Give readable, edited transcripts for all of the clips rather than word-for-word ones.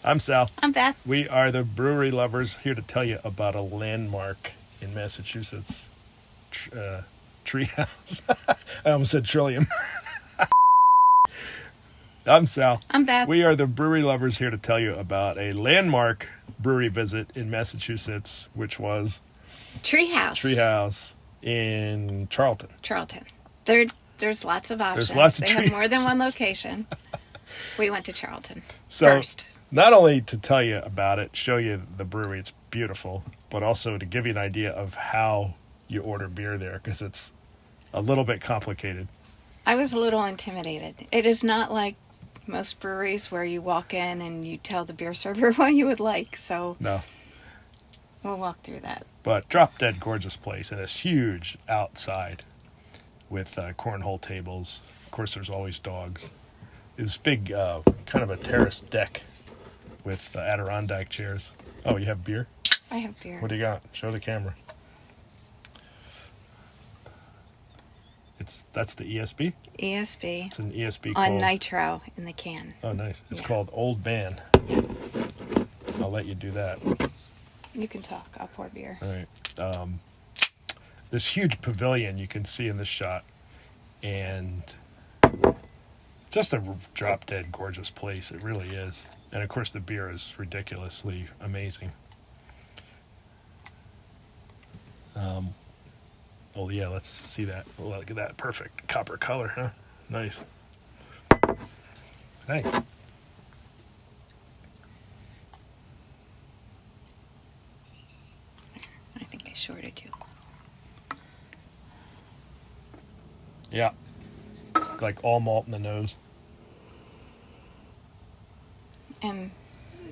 I'm Sal. I'm Beth. We are the Brewery Lovers, here to tell you about a landmark in Massachusetts. Treehouse. I almost said Trillium. I'm Sal. I'm Beth. We are the Brewery Lovers, here to tell you about a landmark brewery visit in Massachusetts, which was Treehouse in Charlton. There's lots of options. There's lots of They tree have more than one houses. location. We went to Charlton So, first. not only to tell you about it, show you the brewery, it's beautiful, but also to give you an idea of how you order beer there, because it's a little bit complicated. I was a little intimidated. It is not like most breweries where you walk in and you tell the beer server what you would like. So No. we'll walk through that. But drop dead gorgeous place, and it's huge outside with cornhole tables. Of course, there's always dogs. This big kind of a terraced deck with Adirondack chairs. Oh, you have beer? I have beer. What do you got? Show the camera. That's the ESB? ESB. It's an ESB On cold. nitro in the can. Oh, nice. It's Yeah. called Old Man. I'll let you do that. You can talk. I'll pour beer. All right. This huge pavilion you can see in this shot, and just a drop-dead gorgeous place. It really is. And, of course, the beer is ridiculously amazing. Oh, yeah, let's see that. Look at that perfect copper color, huh? Nice. Thanks. I think I shorted you. Yeah. Like all malt in the nose. And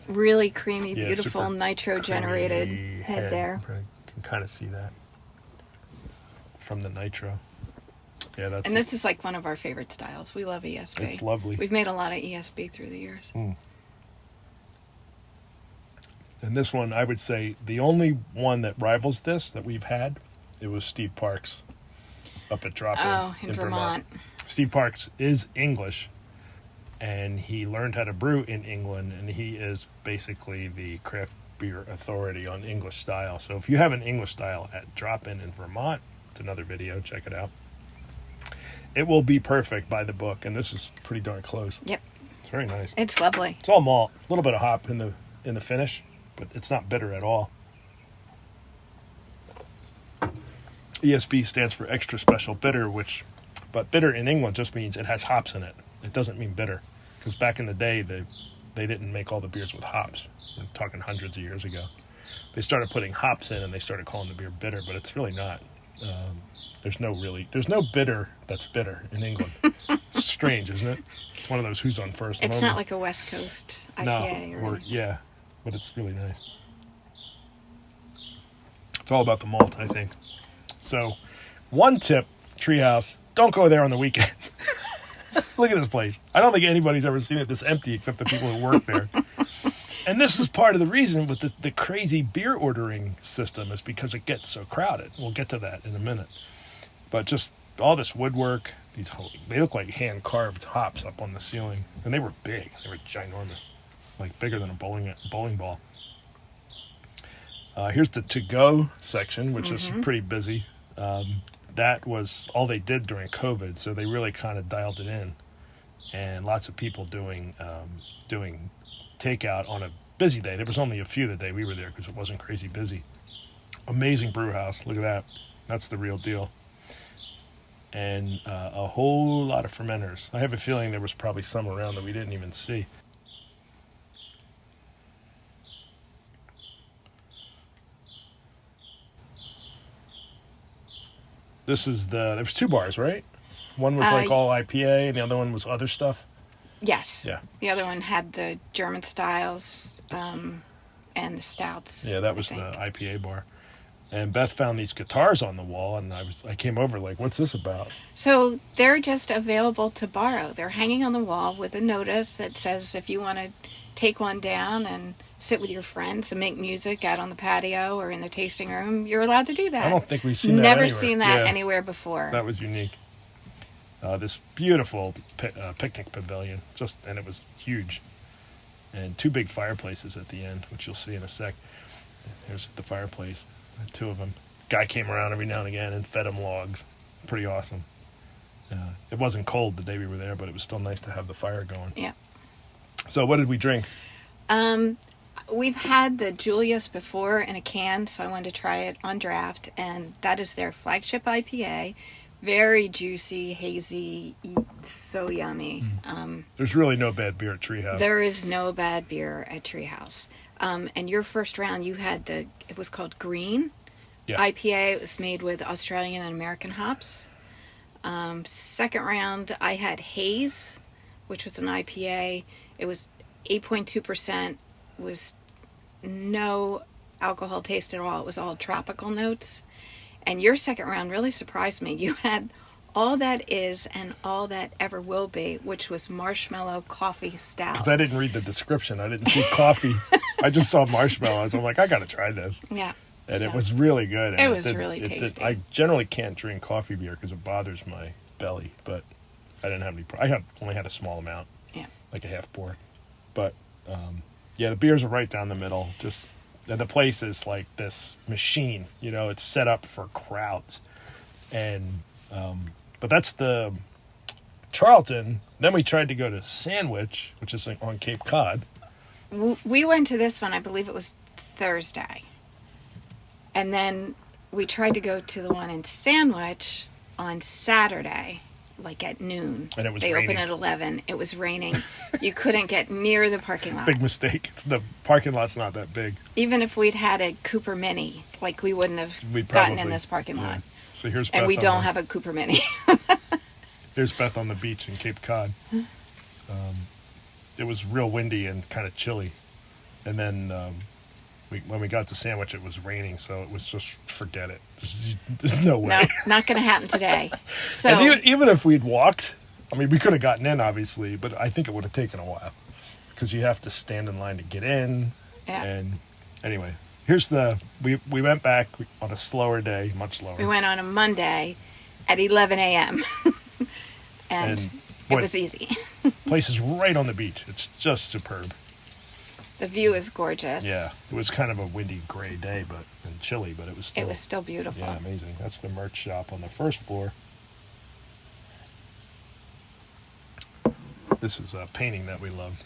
really creamy, Yeah, beautiful super nitro-generated creamy head there. You can kind of see that from the nitro. Yeah, that's. And this is like one of our favorite styles. We love ESB. It's lovely. We've made a lot of ESB through the years. And this one, I would say, the only one that rivals this that we've had, it was Steve Parks up at Drop-In. Oh, in Vermont. Steve Parks is English, and he learned how to brew in England, and he is basically the craft beer authority on English style. So if you have an English style at Drop-In in Vermont, it's another video, check it out. It will be perfect by the book, and this is pretty darn close. Yep. It's very nice. It's lovely. It's all malt, a little bit of hop in the finish, but it's not bitter at all. ESB stands for extra special bitter, but bitter in England just means it has hops in it. It doesn't mean bitter, because back in the day they didn't make all the beers with hops. I'm talking hundreds of years ago. They started putting hops in and they started calling the beer bitter, but it's really not. There's no bitter that's bitter in England. It's strange, isn't it? It's one of those who's on first It's moments. not like a West Coast IPA. No, yeah, but it's really nice. It's all about the malt, I think. So, one tip, Treehouse, don't go there on the weekend. Look at this place. I don't think anybody's ever seen it this empty except the people who work there. And this is part of the reason with the crazy beer ordering system is because it gets so crowded. We'll get to that in a minute. But just all this woodwork, they look like hand-carved hops up on the ceiling. And they were big. They were ginormous. Like bigger than a bowling ball. Here's the to-go section, which is pretty busy. That was all they did during COVID, so they really kind of dialed it in. And lots of people doing takeout on a busy day. There was only a few the day we were there because it wasn't crazy busy. Amazing brew house. Look at that. That's the real deal. And a whole lot of fermenters. I have a feeling there was probably some around that we didn't even see. There was two bars, right? One was like all IPA and the other one was other stuff. Yes. Yeah. The other one had the German styles and the stouts. Yeah, that was the IPA bar. And Beth found these guitars on the wall, and I came over like, what's this about? So they're just available to borrow. They're hanging on the wall with a notice that says if you want to take one down and sit with your friends and make music out on the patio or in the tasting room, you're allowed to do that. I don't think we've seen that Never anywhere. seen that Yeah. anywhere before. That was unique. This beautiful picnic pavilion, and it was huge. and 2 big fireplaces at the end, which you'll see in a sec. There's the fireplace, the 2 of them. Guy came around every now and again and fed them logs. Pretty awesome. It wasn't cold the day we were there, but it was still nice to have the fire going. Yeah. So what did we drink? We've had the Julius before in a can, so I wanted to try it on draft, and that is their flagship IPA. Very juicy, hazy, so yummy. There's really no bad beer at Treehouse. There is no bad beer at Treehouse. And your first round, you had it was called Green IPA. It was made with Australian and American hops. Second round, I had Haze, which was an IPA. It was 8.2%, was no alcohol taste at all. It was all tropical notes. And your second round really surprised me. You had All That Is and All That Ever Will Be, which was marshmallow coffee stout. Because I didn't read the description. I didn't see coffee. I just saw marshmallows. I'm like, I got to try this. Yeah. And it was really good. And it was really tasty. I generally can't drink coffee beer because it bothers my belly. But I didn't have any I only had a small amount. Yeah. Like a half pour. But, the beers are right down the middle. And the place is like this machine, it's set up for crowds. And, but that's the Charlton. Then we tried to go to Sandwich, which is on Cape Cod. We went to this one, I believe it was Thursday. And then we tried to go to the one in Sandwich on Saturday, like at noon. And it was raining. They opened at 11. It was raining. You couldn't get near the parking lot. Big mistake. The parking lot's not that big. Even if we'd had a Cooper Mini, we wouldn't have gotten in this parking lot. So here's Beth. And we don't have a Cooper Mini. Here's Beth on the beach in Cape Cod. It was real windy and kind of chilly. And then when we got to Sandwich, it was raining, so it was just, forget it. There's no way. No, not going to happen today. So and even if we'd walked, we could have gotten in, obviously, but I think it would have taken a while. Because you have to stand in line to get in. Yeah. And anyway, we went back on a slower day, much slower. We went on a Monday at 11 a.m. and it was easy. Place is right on the beach. It's just superb. The view is gorgeous. Yeah, it was kind of a windy, gray day, and chilly, but it was still beautiful. Yeah, amazing. That's the merch shop on the first floor. This is a painting that we loved.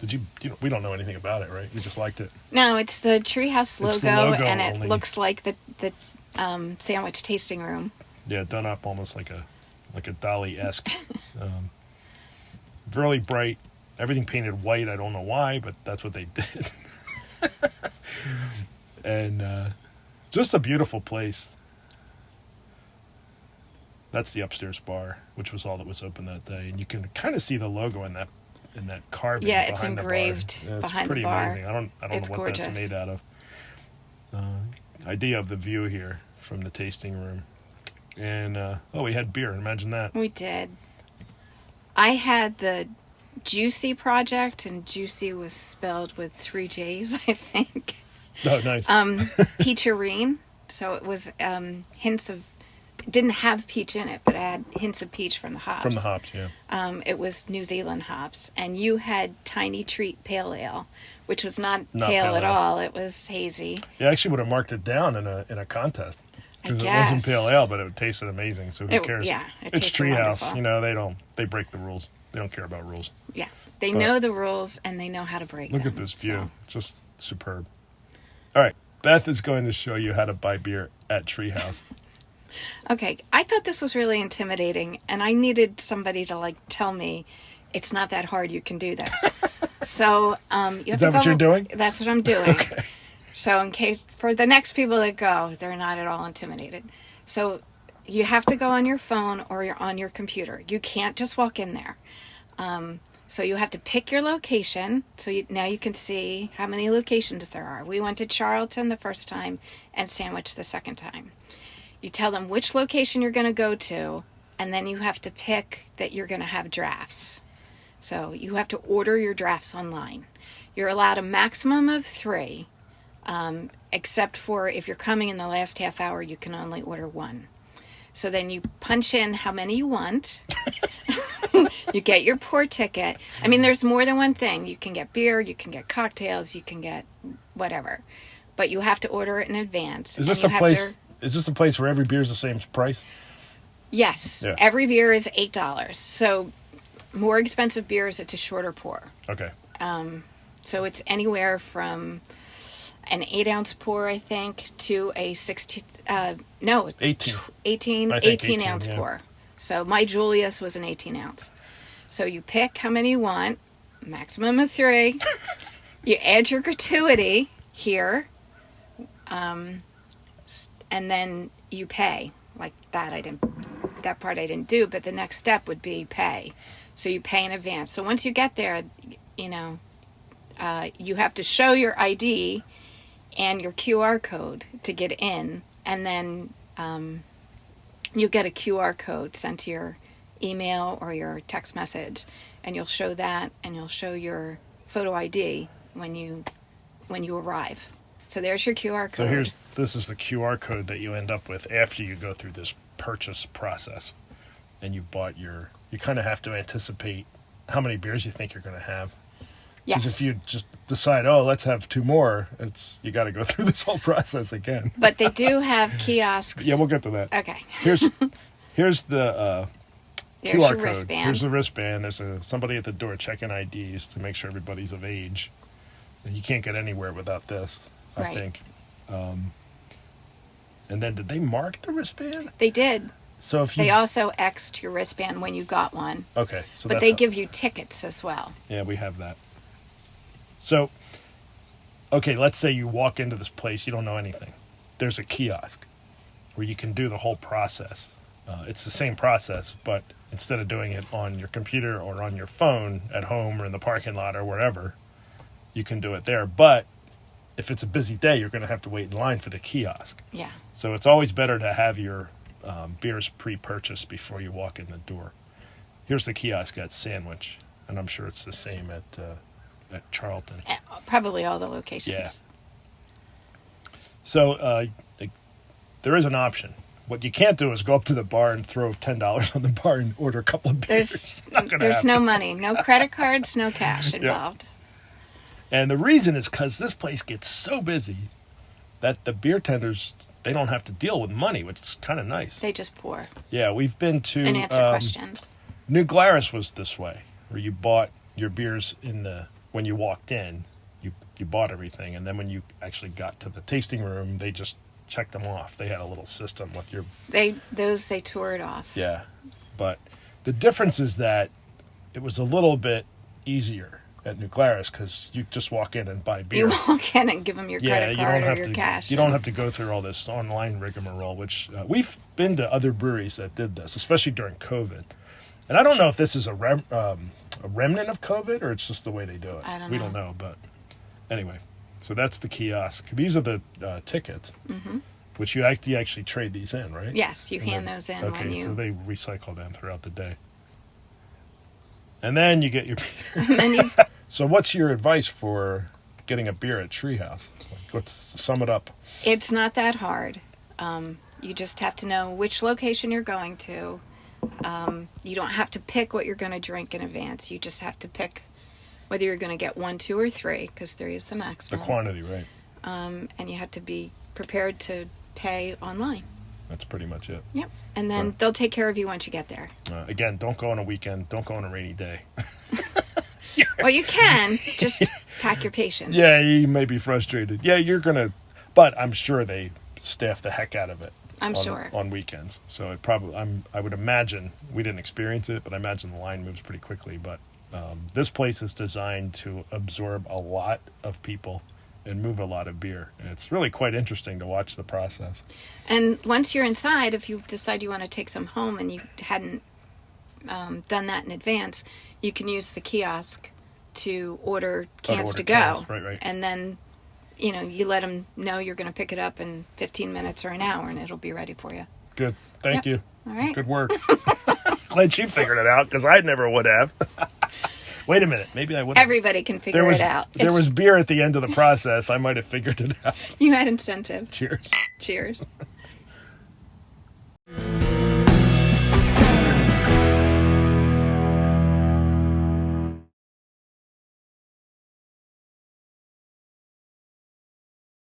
Did you we don't know anything about it, right? You just liked it. No, it's the Treehouse logo, it's the logo and only. It looks like the sandwich tasting room. Yeah, done up almost like a Dali-esque. Really bright. Everything painted white. I don't know why, but that's what they did. And just a beautiful place. That's the upstairs bar, which was all that was open that day. And you can kind of see the logo in that carving. Yeah, it's engraved behind the bar. Amazing. I don't know what gorgeous. That's made out of. Idea of the view here from the tasting room. And we had beer. Imagine that. We did. I had the Juicy Project, and Juicy was spelled with 3 J's, I think. Oh, nice. Peacherine. So it was hints of... It didn't have peach in it, but it had hints of peach from the hops. From the hops, yeah. It was New Zealand hops. And you had Tiny Treat Pale Ale, which was not pale at all. It was hazy. Yeah, I actually would have marked it down in a contest. Because it wasn't pale ale, but it tasted amazing, so who cares? Yeah, it's Treehouse. They break the rules. They don't care about rules. Yeah, they know the rules, and they know how to break them. Look at this view. Just superb. All right, Beth is going to show you how to buy beer at Treehouse. Okay, I thought this was really intimidating, and I needed somebody to tell me it's not that hard. You can do this. So you have to go. Is that what you're doing? That's what I'm doing. Okay. So in case for the next people that go, they're not at all intimidated. So you have to go on your phone or you're on your computer. You can't just walk in there. So you have to pick your location. So now you can see how many locations there are. We went to Charlton the first time and Sandwich the second time. You tell them which location you're going to go to, and then you have to pick that you're going to have drafts. So you have to order your drafts online. You're allowed a maximum of 3. Except for if you're coming in the last half hour, you can only order 1. So then you punch in how many you want. You get your pour ticket. I mean, there's more than one thing. You can get beer, you can get cocktails, you can get whatever. But you have to order it in advance. Is this the place? Is this the place where every beer is the same price? Yes. Yeah. Every beer is $8. So more expensive beers, it's a shorter pour. Okay. So it's anywhere from an 8-ounce pour, I think, to a 18 ounce pour. So my Julius was an 18 ounce. So you pick how many you want, maximum of 3. You add your gratuity here, and then you pay. Like that part I didn't do, but the next step would be pay. So you pay in advance. So once you get there, you have to show your ID and your QR code to get in, and then you'll get a QR code sent to your email or your text message, and you'll show that, and you'll show your photo ID when you arrive. So there's your QR code. So this is the QR code that you end up with after you go through this purchase process, and you kind of have to anticipate how many beers you think you're going to have. Yes. Because if you just decide, let's have 2 more, you got to go through this whole process again. But they do have kiosks. Yeah, we'll get to that. Okay. Here's the There's QR your code. wristband. Here's the wristband. There's somebody at the door checking IDs to make sure everybody's of age. And you can't get anywhere without this, I think. And then did they mark the wristband? They did. So if they also X'd your wristband when you got one. Okay. But they give you tickets as well. Yeah, we have that. So, okay, let's say you walk into this place, you don't know anything. There's a kiosk where you can do the whole process. It's the same process, but instead of doing it on your computer or on your phone at home or in the parking lot or wherever, you can do it there. But if it's a busy day, you're going to have to wait in line for the kiosk. Yeah. So it's always better to have your beers pre-purchased before you walk in the door. Here's the kiosk at Sandwich, and I'm sure it's the same at Charlton. Probably all the locations. Yeah. So there is an option. What you can't do is go up to the bar and throw $10 on the bar and order a couple of beers. There's no money, no credit cards, no cash involved. Yeah. And the reason is because this place gets so busy that the beer tenders, they don't have to deal with money, which is kind of nice. They just pour. Yeah, we've been to... And answer questions. New Glarus was this way, where you bought your beers when you walked in, you bought everything, and then when you actually got to the tasting room, they just checked them off. They had a little system with your... They toured off. Yeah, but the difference is that it was a little bit easier at New Glarus because you just walk in and buy beer. You walk in and give them your credit card or your cash. You don't have to go through all this online rigmarole, which we've been to other breweries that did this, especially during COVID. And I don't know if this is a remnant of COVID or it's just the way they do it. I don't know. We don't know, but anyway. So that's the kiosk. These are the tickets, which you actually trade these in, right? Yes, you hand those in when you... Okay, so they recycle them throughout the day. And then you get your beer. So what's your advice for getting a beer at Treehouse? Let's sum it up. It's not that hard. You just have to know which location you're going to. You don't have to pick what you're going to drink in advance. You just have to pick whether you're going to get 1, 2, or 3, because 3 is the maximum. The quantity, right. And you have to be prepared to pay online. That's pretty much it. Yep. And then they'll take care of you once you get there. Again, don't go on a weekend. Don't go on a rainy day. Well, you can. Just pack your patience. Yeah, you may be frustrated. Yeah, you're going to... But I'm sure they staff the heck out of it. I'm sure. On weekends. So I would imagine, we didn't experience it, but I imagine the line moves pretty quickly. But this place is designed to absorb a lot of people and move a lot of beer. And it's really quite interesting to watch the process. And once you're inside, if you decide you want to take some home and you hadn't done that in advance, you can use the kiosk to order cans to go. Right. And then, you let them know you're going to pick it up in 15 minutes or an hour, and it'll be ready for you. Good. Thank you. All right. Good work. Glad she figured it out, because I never would have. Wait a minute. Maybe I would have. Everybody can figure it out. There was beer at the end of the process. I might have figured it out. You had incentive. Cheers. Cheers.